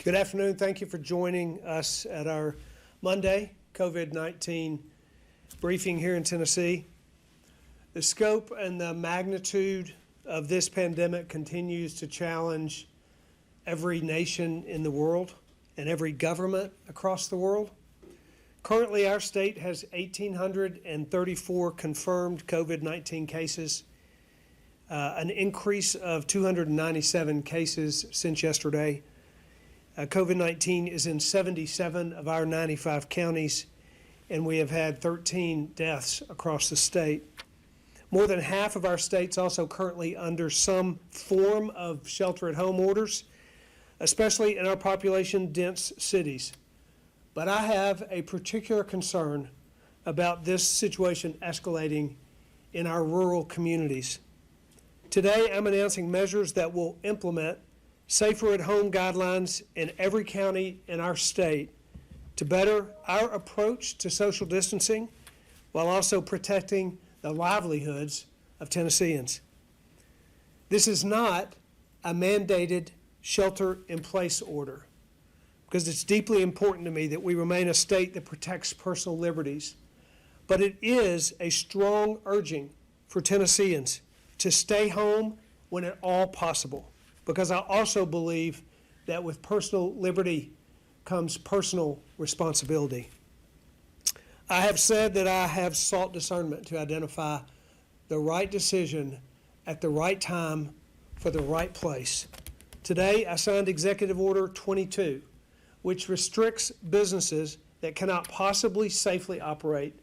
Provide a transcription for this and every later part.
Good afternoon. Thank you for joining us at our Monday COVID-19 briefing here in Tennessee. The scope and the magnitude of this pandemic continues to challenge every nation in the world and every government across the world. Currently, our state has 1,834 confirmed COVID-19 cases, an increase of 297 cases since yesterday. COVID-19 is in 77 of our 95 counties, and we have had 13 deaths across the state. More than half of our states also currently under some form of shelter-at-home orders, especially in our population-dense cities. But I have a particular concern about this situation escalating in our rural communities. Today, I'm announcing measures that will implement safer at home guidelines in every county in our state to better our approach to social distancing while also protecting the livelihoods of Tennesseans. This is not a mandated shelter-in-place order, because it's deeply important to me that we remain a state that protects personal liberties. But it is a strong urging for Tennesseans to stay home when at all possible, because I also believe that with personal liberty comes personal responsibility. I have said that I have sought discernment to identify the right decision at the right time for the right place. Today, I signed Executive Order 22, which restricts businesses that cannot possibly safely operate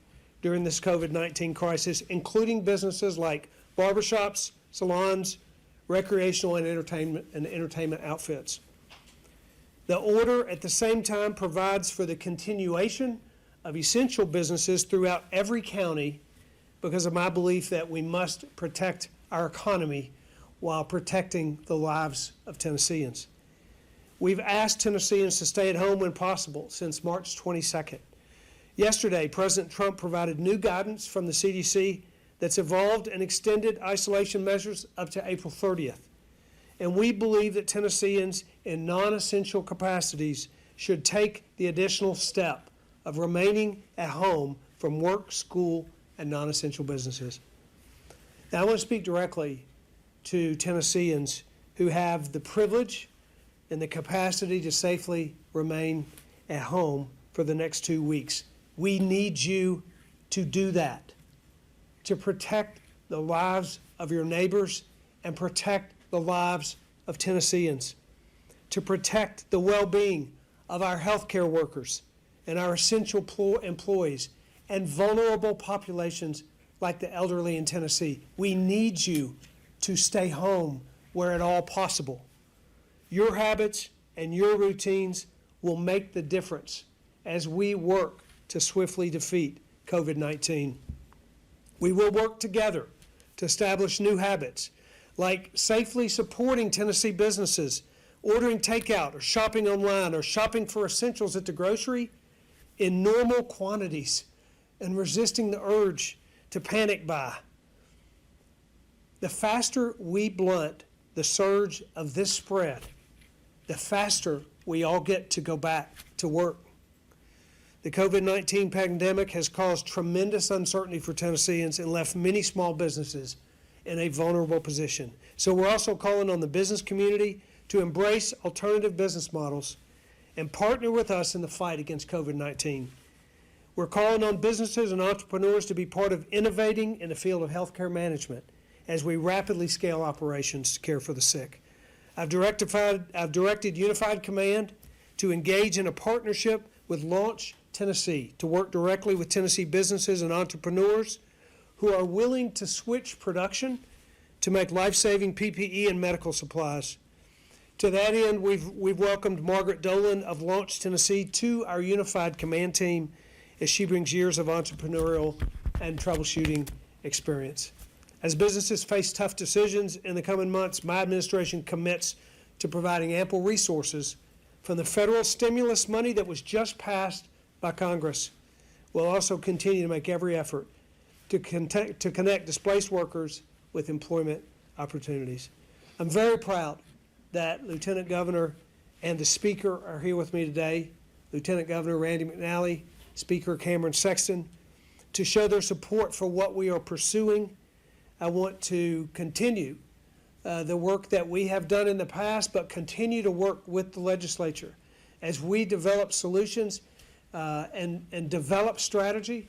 during this COVID-19 crisis, including businesses like barbershops, salons, recreational and entertainment outfits. The order at the same time provides for the continuation of essential businesses throughout every county because of my belief that we must protect our economy while protecting the lives of Tennesseans. We've asked Tennesseans to stay at home when possible since March 22nd. Yesterday, President Trump provided new guidance from the CDC that's evolved and extended isolation measures up to April 30th. And we believe that Tennesseans in non-essential capacities should take the additional step of remaining at home from work, school, and non-essential businesses. Now, I want to speak directly to Tennesseans who have the privilege and the capacity to safely remain at home for the next 2 weeks. We need you to do that, to protect the lives of your neighbors and protect the lives of Tennesseans, to protect the well-being of our healthcare workers and our essential employees and vulnerable populations like the elderly in Tennessee. We need you to stay home where at all possible. Your habits and your routines will make the difference as we work to swiftly defeat COVID-19. We will work together to establish new habits, like safely supporting Tennessee businesses, ordering takeout or shopping online or shopping for essentials at the grocery in normal quantities and resisting the urge to panic buy. The faster we blunt the surge of this spread, the faster we all get to go back to work. The COVID-19 pandemic has caused tremendous uncertainty for Tennesseans and left many small businesses in a vulnerable position. So we're also calling on the business community to embrace alternative business models and partner with us in the fight against COVID-19. We're calling on businesses and entrepreneurs to be part of innovating in the field of healthcare management as we rapidly scale operations to care for the sick. I've directed Unified Command to engage in a partnership with Launch Tennessee to work directly with Tennessee businesses and entrepreneurs who are willing to switch production to make life-saving PPE and medical supplies. To that end, we've welcomed Margaret Dolan of Launch Tennessee to our Unified Command team as she brings years of entrepreneurial and troubleshooting experience. As businesses face tough decisions in the coming months, my administration commits to providing ample resources from the federal stimulus money that was just passed by Congress. We'll also continue to make every effort to connect displaced workers with employment opportunities. I'm very proud that Lieutenant Governor and the Speaker are here with me today, Lieutenant Governor Randy Mcnally, Speaker Cameron Sexton, to show their support for what we are pursuing. I want to continue the work that we have done in the past, but continue to work with the legislature as we develop solutions and develop strategy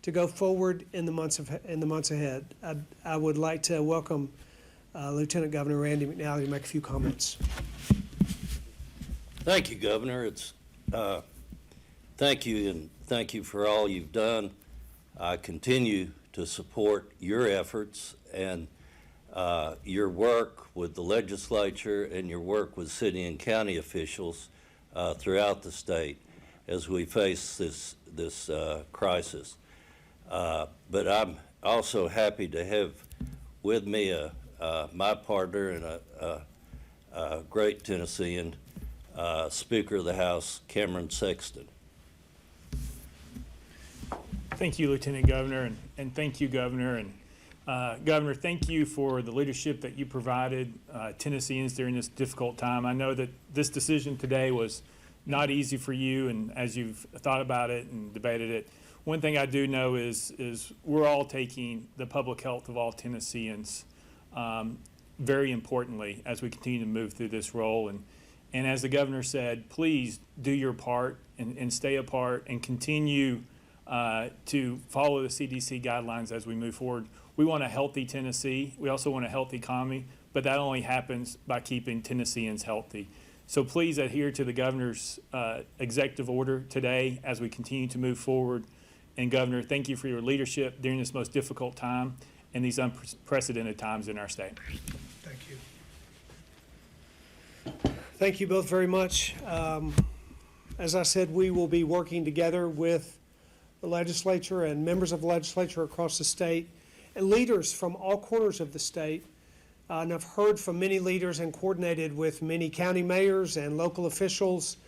to go forward in the months ahead. I would like to welcome Lieutenant Governor Randy Mcnally to make a few comments. Thank you, Governor. Thank you, and thank you for all you've done. I continue to support your efforts and your work with the legislature and your work with city and county officials throughout the state as we face this crisis. But I'm also happy to have with me my partner and a great Tennessean, Speaker of the House, Cameron Sexton. Thank you, Lieutenant Governor, and thank you, Governor. And Governor, thank you for the leadership that you provided Tennesseans during this difficult time. I know that this decision today was not easy for you, and as you've thought about it and debated it, one thing I do know is we're all taking the public health of all Tennesseans very importantly as we continue to move through this role. And as the Governor said, please do your part and stay apart and continue to follow the CDC guidelines as we move forward. We want a healthy Tennessee. We also want a healthy economy, but that only happens by keeping Tennesseans healthy. So please adhere to the Governor's executive order today as we continue to move forward. And Governor, thank you for your leadership during this most difficult time and these unprecedented times in our state. Thank you. Thank you both very much. As I said, we will be working together with the legislature and members of the legislature across the state and leaders from all corners of the state. And I've heard from many leaders and coordinated with many county mayors and local officials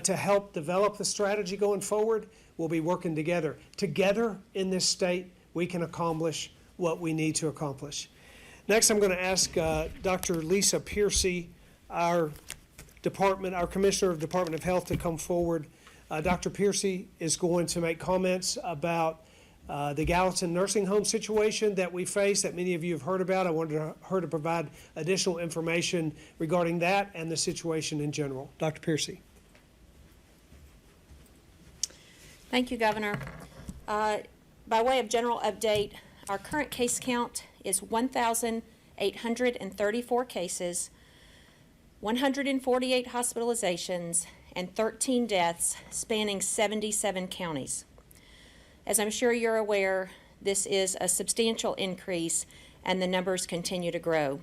to help develop the strategy going forward. We'll be working together. Together in this state, we can accomplish what we need to accomplish. Next, I'm going to ask Dr. Lisa Piercy, our Commissioner of Department of Health, to come forward. Dr. Piercy is going to make comments about the Gallatin nursing home situation that we face, that many of you have heard about. I wanted her to provide additional information regarding that and the situation in general. Dr. Piercy. Thank you, Governor. By way of general update, our current case count is 1,834 cases, 148 hospitalizations, and 13 deaths spanning 77 counties. As I'm sure you're aware, this is a substantial increase and the numbers continue to grow.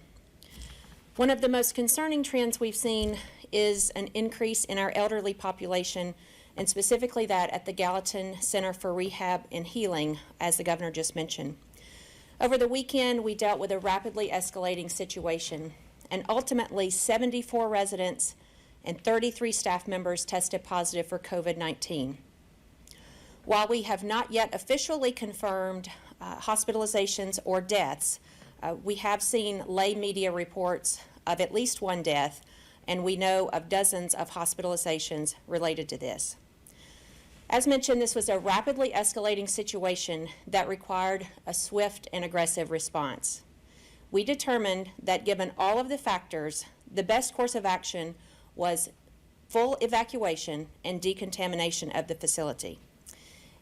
One of the most concerning trends we've seen is an increase in our elderly population, and specifically that at the Gallatin Center for Rehab and Healing, as the Governor just mentioned. Over the weekend, we dealt with a rapidly escalating situation, and ultimately 74 residents and 33 staff members tested positive for COVID-19. While we have not yet officially confirmed hospitalizations or deaths, we have seen lay media reports of at least one death, and we know of dozens of hospitalizations related to this. As mentioned, this was a rapidly escalating situation that required a swift and aggressive response. We determined that given all of the factors, the best course of action was full evacuation and decontamination of the facility.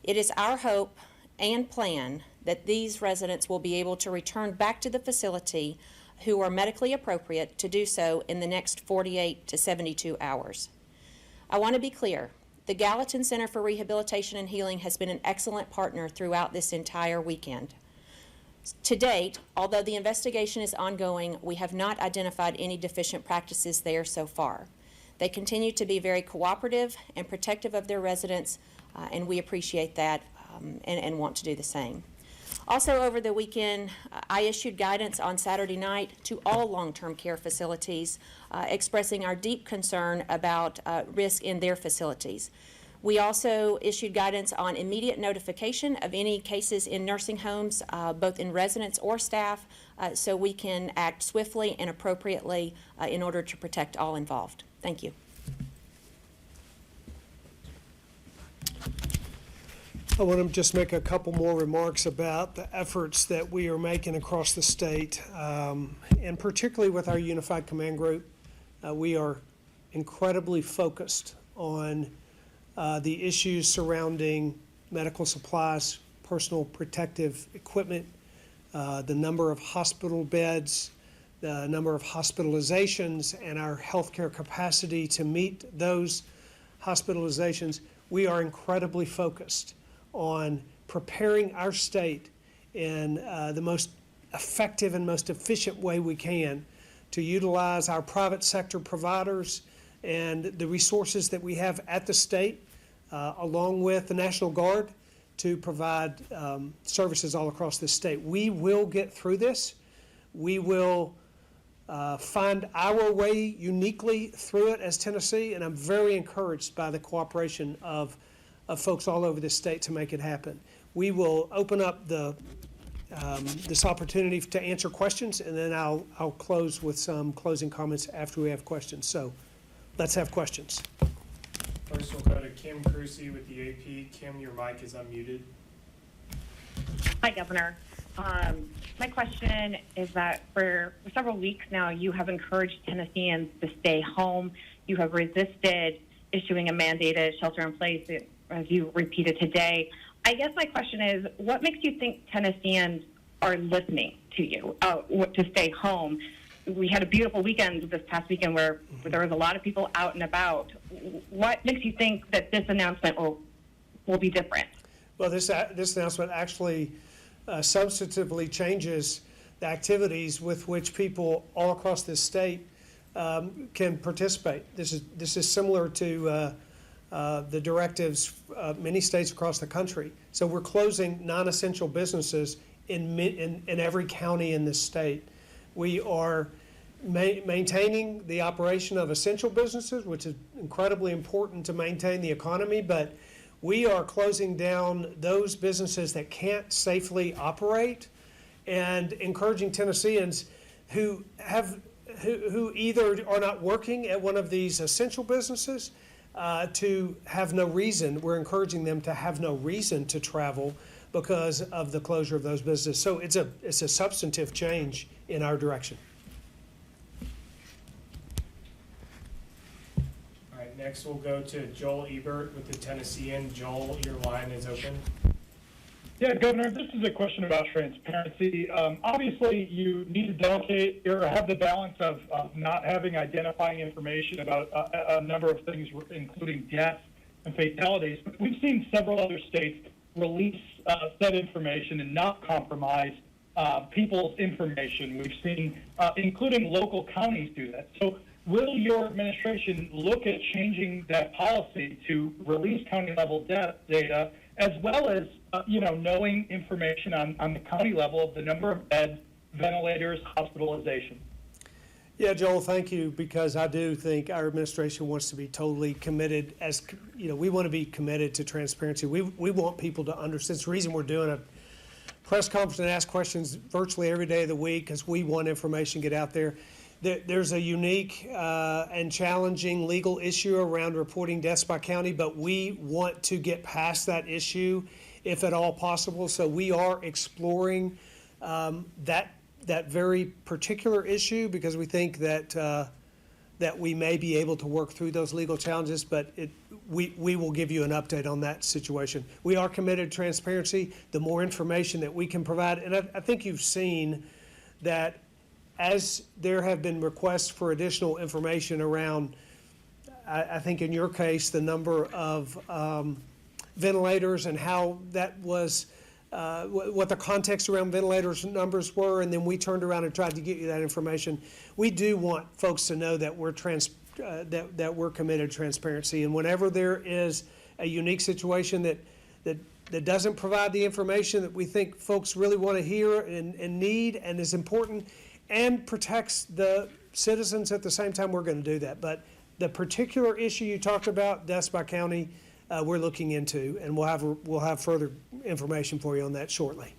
It is our hope and plan that these residents will be able to return back to the facility who are medically appropriate to do so in the next 48 to 72 hours. I want to be clear. The Gallatin Center for Rehabilitation and Healing has been an excellent partner throughout this entire weekend. To date, although the investigation is ongoing, we have not identified any deficient practices there so far. They continue to be very cooperative and protective of their residents, and we appreciate that and want to do the same. Also over the weekend, I issued guidance on Saturday night to all long-term care facilities, expressing our deep concern about risk in their facilities. We also issued guidance on immediate notification of any cases in nursing homes, both in residents or staff, so we can act swiftly and appropriately in order to protect all involved. Thank you. I want to just make a couple more remarks about the efforts that we are making across the state, and particularly with our Unified Command Group. We are incredibly focused on the issues surrounding medical supplies, personal protective equipment, the number of hospital beds, the number of hospitalizations, and our healthcare capacity to meet those hospitalizations. We are incredibly focused on preparing our state in the most effective and most efficient way we can to utilize our private sector providers and the resources that we have at the state, along with the National Guard, to provide services all across the state. We will get through this. We will find our way uniquely through it as Tennessee, and I'm very encouraged by the cooperation of folks all over the state to make it happen. We will open up this opportunity to answer questions, and then I'll close with some closing comments after we have questions. So let's have questions. First, we'll go to Kim Crucy with the AP. Kim, your mic is unmuted. Hi, Governor. My question is that for several weeks now, you have encouraged Tennesseans to stay home. You have resisted issuing a mandated shelter-in-place, as you repeated today. I guess my question is, what makes you think Tennesseans are listening to you to stay home? We had a beautiful weekend this past weekend where there was a lot of people out and about. What makes you think that this announcement will be different? Well, this announcement actually substantively changes the activities with which people all across this state can participate. This is similar to the directives of many states across the country. So we're closing non-essential businesses in every county in this state. We are maintaining the operation of essential businesses, which is incredibly important to maintain the economy, but we are closing down those businesses that can't safely operate and encouraging Tennesseans who either are not working at one of these essential businesses to have no reason. We're encouraging them to have no reason to travel because of the closure of those businesses. So it's a substantive change in our direction. All right, next we'll go to Joel Ebert with the Tennessean. Joel, your line is open. Yeah, Governor, this is a question about transparency. Obviously, you need to delegate or have the balance of not having identifying information about a number of things, including deaths and fatalities. But we've seen several other states release said information and not compromise people's information. We've seen, including local counties, do that. So will your administration look at changing that policy to release county-level death data, as well as knowing information on the county level of the number of beds, ventilators, hospitalization? Yeah, Joel, thank you, because I do think our administration wants to be totally committed. We want to be committed to transparency. We want people to understand. It's the reason we're doing a press conference and ask questions virtually every day of the week, because we want information to get out there. There's a unique and challenging legal issue around reporting deaths by county, but we want to get past that issue if at all possible. So we are exploring that very particular issue, because we think that we may be able to work through those legal challenges, but we will give you an update on that situation. We are committed to transparency. The more information that we can provide, and I think you've seen that as there have been requests for additional information around, I think in your case, the number of ventilators and how that was, what the context around ventilators numbers were, and then we turned around and tried to get you that information. We do want folks to know that we're that we're committed to transparency, and whenever there is a unique situation that doesn't provide the information that we think folks really want to hear and need and is important, and protects the citizens at the same time, we're going to do that. But the particular issue you talked about, deaths by county, we're looking into, and we'll have further information for you on that shortly.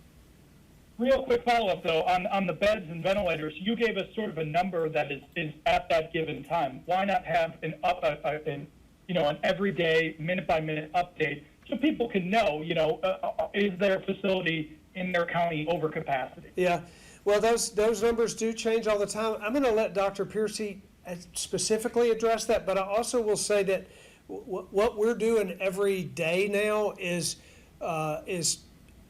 Real quick follow-up, though, on the beds and ventilators. You gave us sort of a number that is at that given time. Why not have an everyday, minute-by-minute update so people can know, is their facility in their county over capacity? Yeah, well, those numbers do change all the time. I'm going to let Dr. Piercy specifically address that, but I also will say that what we're doing every day now is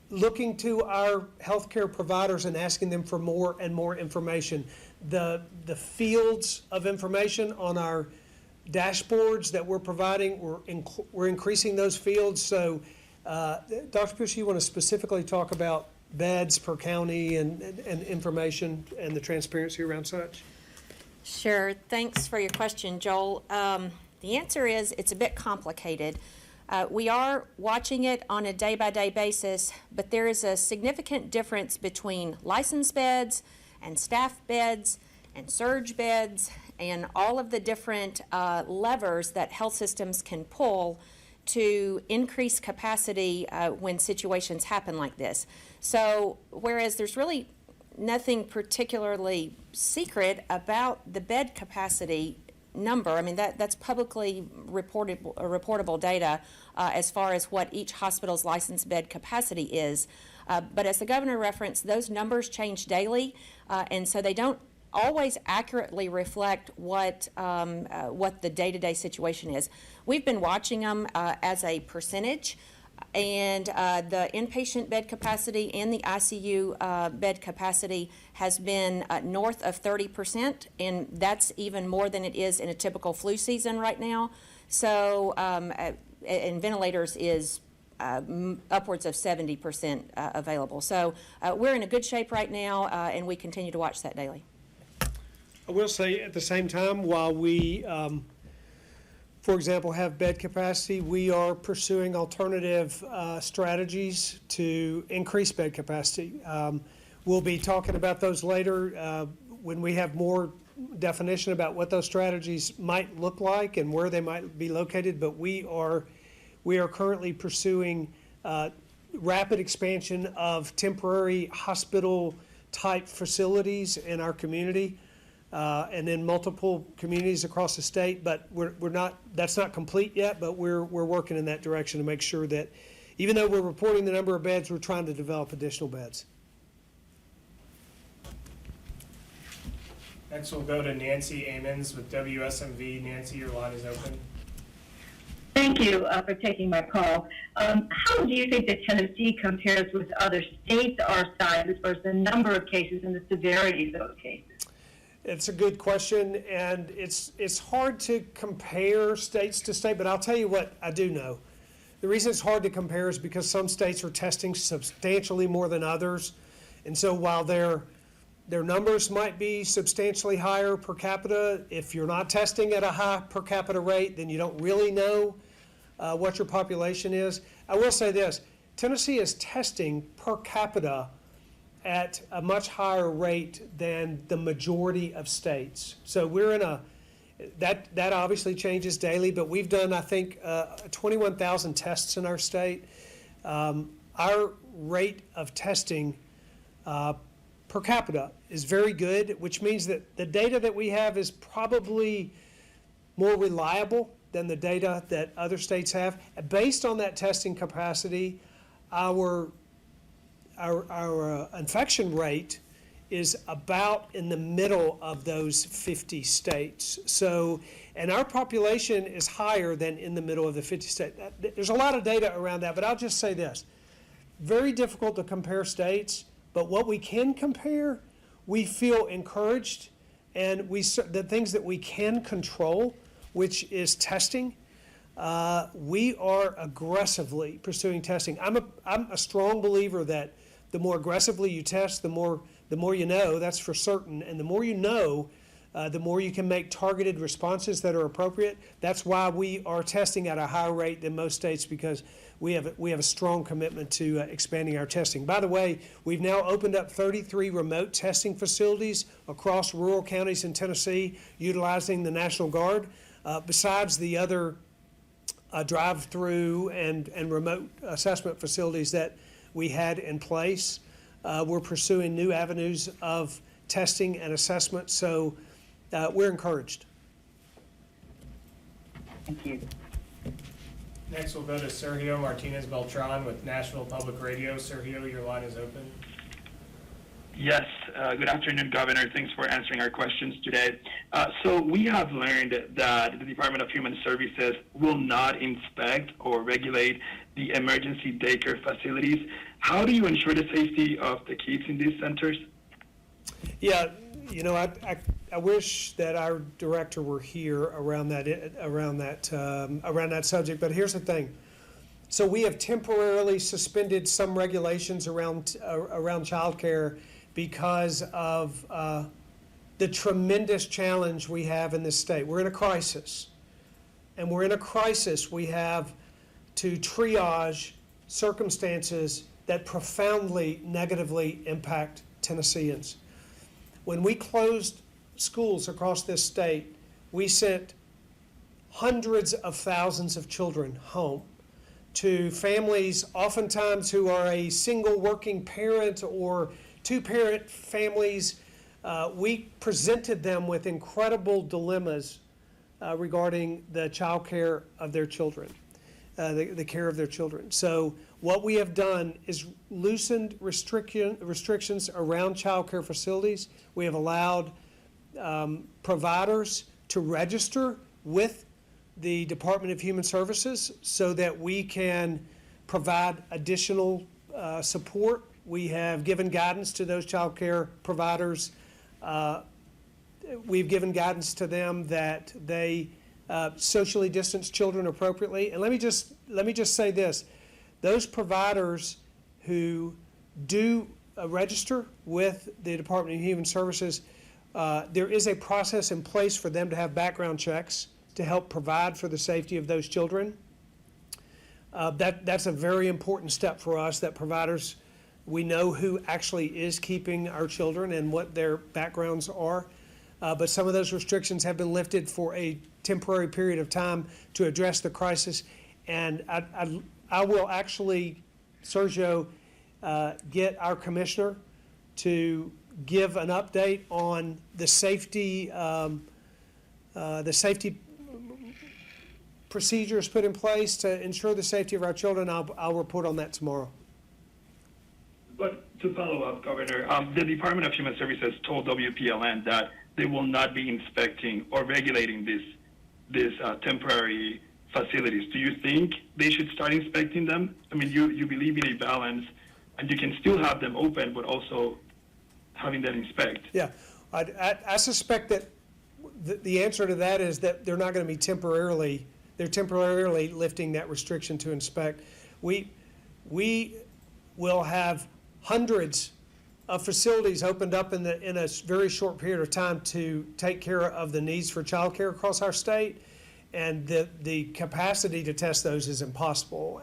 looking to our healthcare providers and asking them for more and more information. The fields of information on our dashboards that we're providing, we're increasing those fields. So, Dr. Pierce, you want to specifically talk about beds per county and information and the transparency around such? Sure. Thanks for your question, Joel. The answer is it's a bit complicated. We are watching it on a day-by-day basis, but there is a significant difference between licensed beds and staff beds and surge beds and all of the different levers that health systems can pull to increase capacity when situations happen like this. So whereas there's really nothing particularly secret about the bed capacity number, I mean, that's publicly reportable data as far as what each hospital's licensed bed capacity is. But as the governor referenced, those numbers change daily, and so they don't always accurately reflect what the day-to-day situation is. We've been watching them as a percentage, and the inpatient bed capacity and the ICU bed capacity has been north of 30%, and that's even more than it is in a typical flu season right now. So, and ventilators is upwards of 70% available. So we're in a good shape right now, and we continue to watch that daily. I will say at the same time, while we, for example, have bed capacity, we are pursuing alternative strategies to increase bed capacity. We'll be talking about those later when we have more definition about what those strategies might look like and where they might be located, but we are currently pursuing rapid expansion of temporary hospital-type facilities in our community. And in multiple communities across the state, but that's not complete yet, but we're working in that direction to make sure that even though we're reporting the number of beds, we're trying to develop additional beds. Next, we'll go to Nancy Amons with WSMV. Nancy, your line is open. Thank you for taking my call. How do you think that Tennessee compares with other states our size as far as the number of cases and the severity of those cases? It's a good question, and it's hard to compare states to state, but I'll tell you what I do know. The reason it's hard to compare is because some states are testing substantially more than others, and so while their numbers might be substantially higher per capita, if you're not testing at a high per capita rate, then you don't really know what your population is. I will say this, Tennessee is testing per capita at a much higher rate than the majority of states. So we're in that obviously changes daily, but we've done, I think, 21,000 tests in our state. Our rate of testing per capita is very good, which means that the data that we have is probably more reliable than the data that other states have. Based on that testing capacity, our infection rate is about in the middle of those 50 states. So, and our population is higher than in the middle of the 50 states. There's a lot of data around that, but I'll just say this. Very difficult to compare states, but what we can compare, we feel encouraged, and the things that we can control, which is testing, we are aggressively pursuing testing. I'm a strong believer that the more aggressively you test, the more you know, that's for certain. And the more you know, the more you can make targeted responses that are appropriate. That's why we are testing at a higher rate than most states, because we have a strong commitment to expanding our testing. By the way, we've now opened up 33 remote testing facilities across rural counties in Tennessee, utilizing the National Guard, besides the other drive-through and remote assessment facilities that we had in place. We're pursuing new avenues of testing and assessment, so we're encouraged. Thank you. Next, we'll go to Sergio Martinez Beltran with Nashville Public Radio. Sergio, your line is open. Yes, good afternoon, Governor. Thanks for answering our questions today. So we have learned that the Department of Human Services will not inspect or regulate the emergency daycare facilities. How do you ensure the safety of the kids in these centers? Yeah, you know, I wish that our director were here around that subject. But here's the thing: so we have temporarily suspended some regulations around childcare because of the tremendous challenge we have in this state. We're in a crisis, and we're in a crisis. We have to triage circumstances that profoundly negatively impact Tennesseans. When we closed schools across this state, we sent hundreds of thousands of children home to families oftentimes who are a single working parent or two-parent families. We presented them with incredible dilemmas regarding the child care of their children, the care of their children. So what we have done is loosened restrictions around child care facilities. We have allowed providers to register with the Department of Human Services so that we can provide additional support. We have given guidance to those child care providers. We've given guidance to them that they socially distance children appropriately. And let me just say this: those providers who do register with the Department of Human Services, there is a process in place for them to have background checks to help provide for the safety of those children. That's a very important step for us, that providers, we know who actually is keeping our children and what their backgrounds are. But some of those restrictions have been lifted for a temporary period of time to address the crisis. And I will actually, Sergio, get our commissioner to give an update on the safety procedures put in place to ensure the safety of our children. I'll report on that tomorrow. But to follow up, Governor, the Department of Human Services told WPLN that they will not be inspecting or regulating these temporary facilities. Do you think they should start inspecting them? I mean, you believe in a balance, and you can still have them open, but also having them inspect. Yeah, I suspect that the answer to that is that they're not going to be temporarily lifting that restriction to inspect. We will have hundreds of facilities opened up in a very short period of time to take care of the needs for childcare across our state, and the capacity to test those is impossible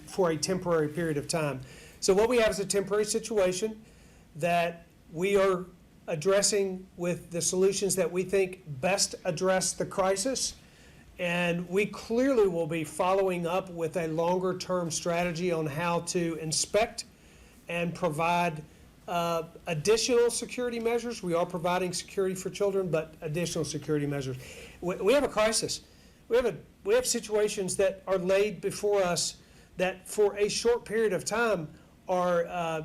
for a temporary period of time. So what we have is a temporary situation that we are addressing with the solutions that we think best address the crisis, and we clearly will be following up with a longer-term strategy on how to inspect and provide additional security measures. We are providing security for children, but additional security measures. We have a crisis. We have situations that are laid before us that for a short period of time are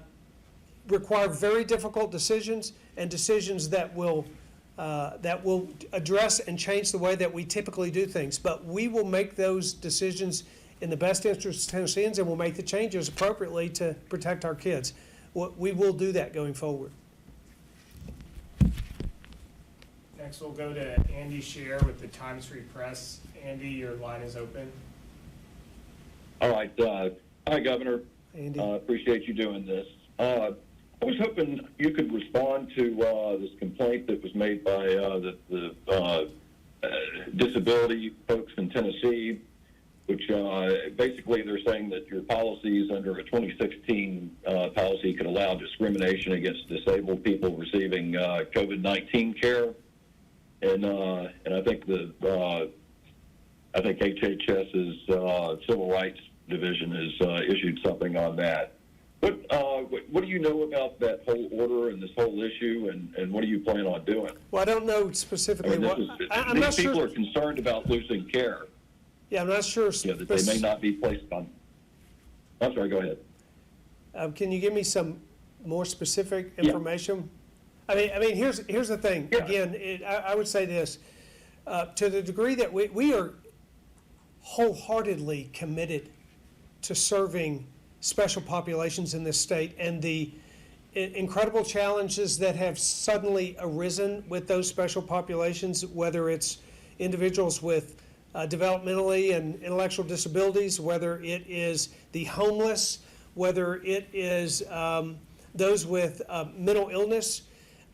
require very difficult decisions, and decisions that will address and change the way that we typically do things. But we will make those decisions in the best interest of Tennesseans, and we'll make the changes appropriately to protect our kids. We will do that going forward. Next, we'll go to Andy Scher with the Times Free Press. Andy, your line is open. All right. Hi, Governor. Andy. Appreciate you doing this. I was hoping you could respond to this complaint that was made by the disability folks in Tennessee, which basically they're saying that your policies under a 2016 policy could allow discrimination against disabled people receiving COVID-19 care, and I think HHS's Civil Rights Division has issued something on that. What do you know about that whole order and this whole issue, and what do you plan on doing? Well, I don't know specifically I mean, what. I'm not these people sure. are concerned about losing care. Yeah, I'm not sure. That they may not be placed on. I'm sorry, go ahead. Can you give me some more specific Yeah. information? I mean, here's the thing. Yeah. Again, I would say this, to the degree that we are wholeheartedly committed to serving special populations in this state, and the incredible challenges that have suddenly arisen with those special populations, whether it's individuals with developmentally and intellectual disabilities, whether it is the homeless, whether it is those with mental illness.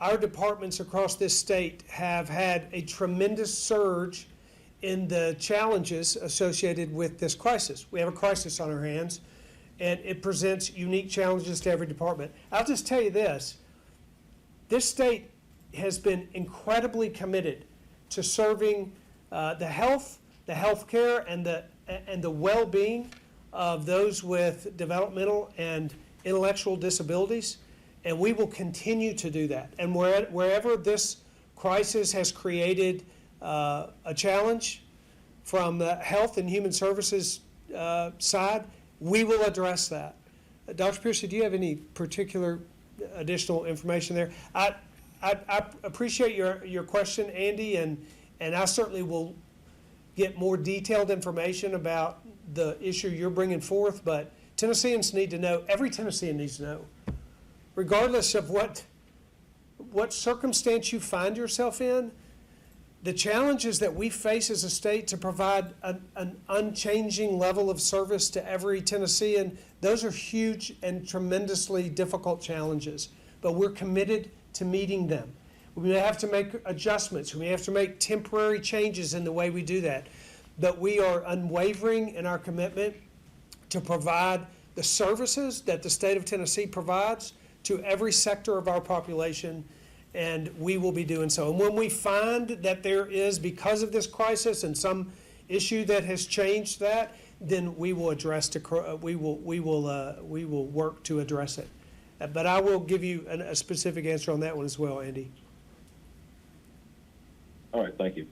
Our departments across this state have had a tremendous surge in the challenges associated with this crisis. We have a crisis on our hands, and it presents unique challenges to every department. I'll just tell you this state has been incredibly committed to serving the health care, and the well-being of those with developmental and intellectual disabilities, and we will continue to do that. And wherever this crisis has created a challenge from the Health and Human Services side, we will address that. Dr. Piercy, do you have any particular additional information there? I appreciate your question, Andy, and I certainly will get more detailed information about the issue you're bringing forth, but Tennesseans need to know, every Tennessean needs to know, regardless of what circumstance you find yourself in, the challenges that we face as a state to provide an unchanging level of service to every Tennessean, those are huge and tremendously difficult challenges, but we're committed to meeting them. We may have to make adjustments. We may have to make temporary changes in the way we do that, but we are unwavering in our commitment to provide the services that the state of Tennessee provides to every sector of our population, and we will be doing so. And when we find that there is, because of this crisis and some issue that has changed that, then we will we will work to address it. But I will give you a specific answer on that one as well, Andy. All right, thank you.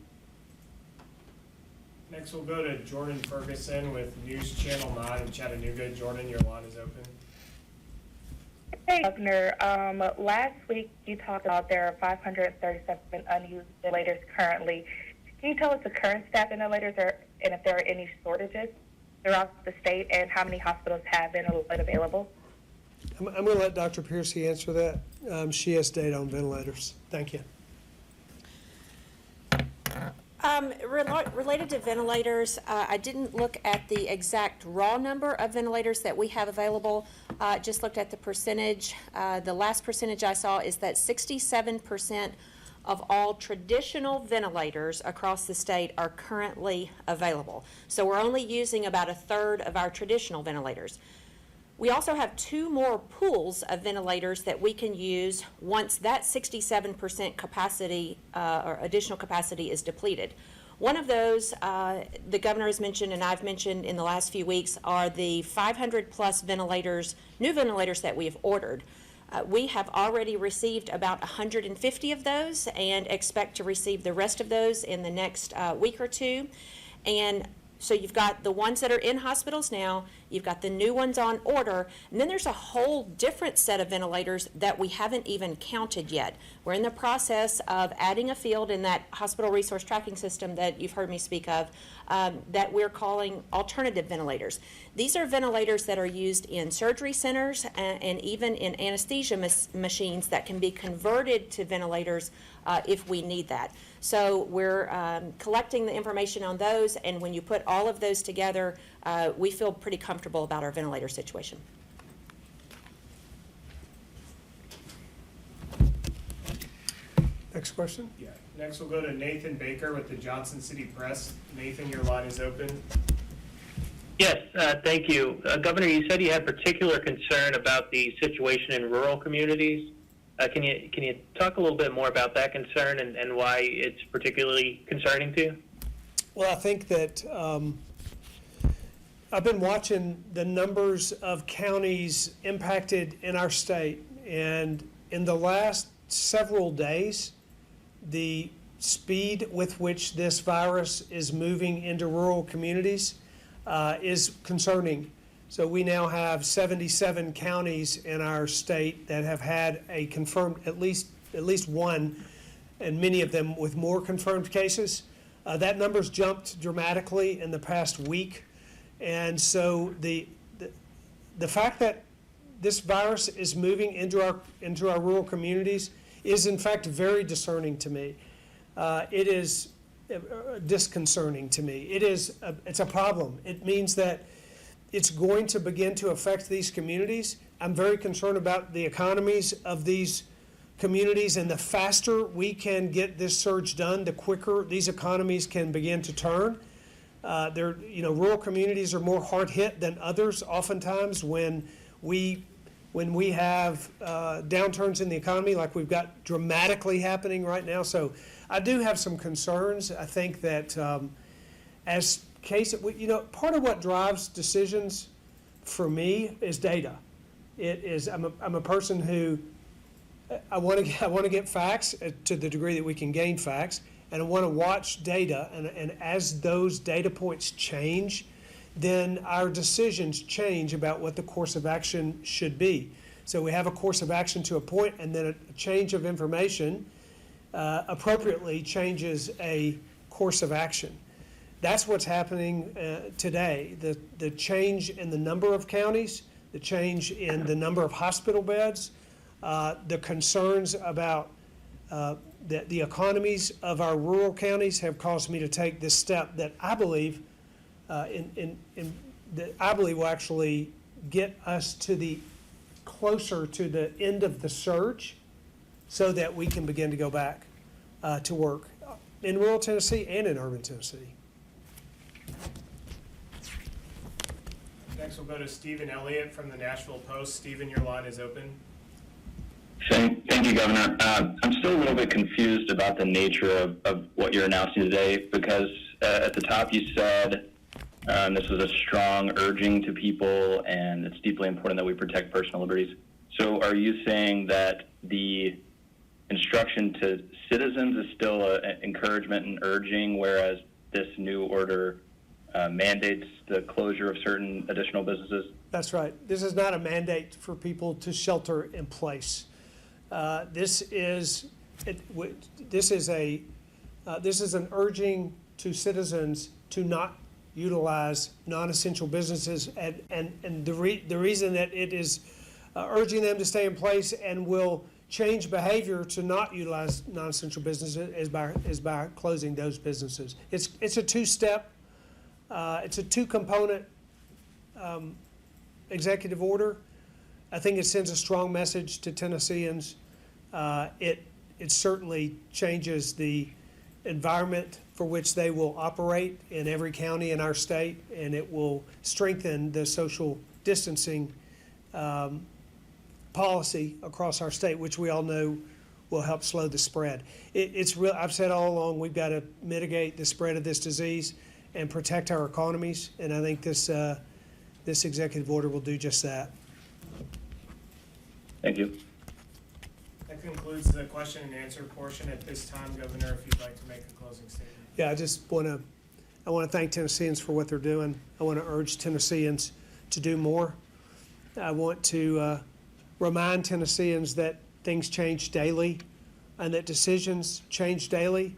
Next, we'll go to Jordan Ferguson with News Channel 9 in Chattanooga. Jordan, your line is open. Hey, Governor. Last week you talked about there are 537 unused ventilators currently. Can you tell us the current staff ventilators and if there are any shortages throughout the state, and how many hospitals have ventilators available? I'm going to let Dr. Piercy answer that. She has data on ventilators. Thank you. Related to ventilators, I didn't look at the exact raw number of ventilators that we have available, just looked at the percentage. The last percentage I saw is that 67% of all traditional ventilators across the state are currently available. So we're only using about a third of our traditional ventilators. We also have 2 more pools of ventilators that we can use once that 67% capacity or additional capacity is depleted. One of those, the governor has mentioned and I've mentioned in the last few weeks, are the 500 plus ventilators, new ventilators that we have ordered. We have already received about 150 of those and expect to receive the rest of those in the next week or two. And so you've got the ones that are in hospitals now, you've got the new ones on order, and then there's a whole different set of ventilators that we haven't even counted yet. We're in the process of adding a field in that hospital resource tracking system that you've heard me speak of, that we're calling alternative ventilators. These are ventilators that are used in surgery centers and even in anesthesia machines that can be converted to ventilators if we need that. So we're collecting the information on those, and when you put all of those together, we feel pretty comfortable about our ventilator situation. Next question. Yeah. Next, we'll go to Nathan Baker with the Johnson City Press. Nathan, your line is open. Yes, thank you. Governor, you said you had particular concern about the situation in rural communities. Can you talk a little bit more about that concern and why it's particularly concerning to you? Well, I think that I've been watching the numbers of counties impacted in our state, and in the last several days, the speed with which this virus is moving into rural communities is concerning. So we now have 77 counties in our state that have had a confirmed, at least one, and many of them with more confirmed cases. That number's jumped dramatically in the past week. And so the fact that this virus is moving into our rural communities is in fact very discerning to me. It is disconcerting to me. It's a problem. It means that it's going to begin to affect these communities. I'm very concerned about the economies of these communities, and the faster we can get this surge done, the quicker these economies can begin to turn. Rural communities are more hard hit than others oftentimes when we have downturns in the economy like we've got dramatically happening right now. So I do have some concerns. I think that part of what drives decisions for me is data. I'm a person who I want to get facts to the degree that we can gain facts, and I want to watch data. And as those data points change, then our decisions change about what the course of action should be. So we have a course of action to a point, and then a change of information appropriately changes a course of action. That's what's happening today. The change in the number of counties, the change in the number of hospital beds, the concerns about the economies of our rural counties have caused me to take this step that I believe will actually get us closer to the end of the surge, so that we can begin to go back to work in rural Tennessee and in urban Tennessee. Next, we'll go to Stephen Elliott from the Nashville Post. Stephen, your line is open. Thank you, Governor. I'm still a little bit confused about the nature of what you're announcing today, because at the top you said this was a strong urging to people, and it's deeply important that we protect personal liberties. So are you saying that the instruction to citizens is still an encouragement and urging, whereas this new order mandates the closure of certain additional businesses? That's right. This is not a mandate for people to shelter in place. This is an urging to citizens to not utilize non-essential businesses, and the reason that it is urging them to stay in place and will change behavior to not utilize non-essential businesses is by closing those businesses. It's a two-step, it's a two-component executive order. I think it sends a strong message to Tennesseans. It certainly changes the environment for which they will operate in every county in our state, and it will strengthen the social distancing policy across our state, which we all know will help slow the spread. It's real. I've said all along, we've got to mitigate the spread of this disease and protect our economies, and I think this executive order will do just that. Thank you. That concludes the question and answer portion. At this time, Governor, if you'd like to make a closing statement. Yeah, I want to thank Tennesseans for what they're doing. I want to urge Tennesseans to do more. I want to remind Tennesseans that things change daily and that decisions change daily.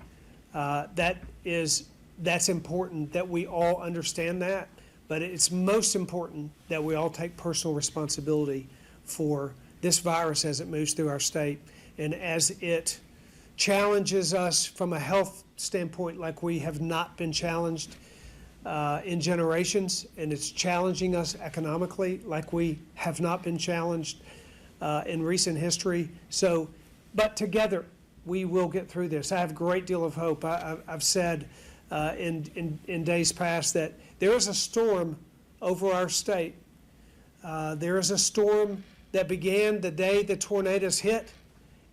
That's important that we all understand that, but it's most important that we all take personal responsibility for this virus as it moves through our state and as it challenges us from a health standpoint like we have not been challenged in generations, and it's challenging us economically like we have not been challenged in recent history. But together we will get through this. I have a great deal of hope. I've said in days past that there is a storm over our state. There is a storm that began the day the tornadoes hit,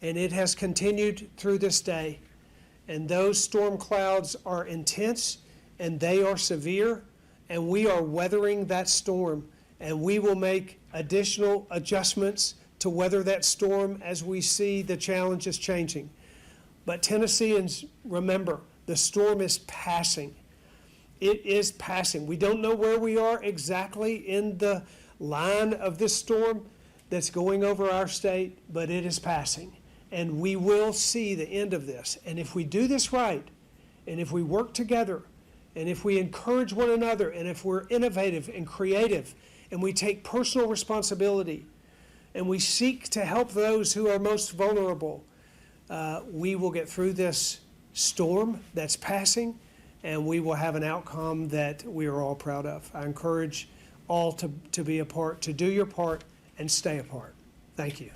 and it has continued through this day. And those storm clouds are intense, and they are severe, and we are weathering that storm, and we will make additional adjustments to weather that storm as we see the challenges changing. But Tennesseans, remember, the storm is passing. It is passing. We don't know where we are exactly in the line of this storm that's going over our state, but it is passing. And we will see the end of this. And if we do this right, and if we work together, and if we encourage one another, and if we're innovative and creative, and we take personal responsibility, and we seek to help those who are most vulnerable, we will get through this storm that's passing, and we will have an outcome that we are all proud of. I encourage all to be a part, to do your part, and stay apart. Thank you.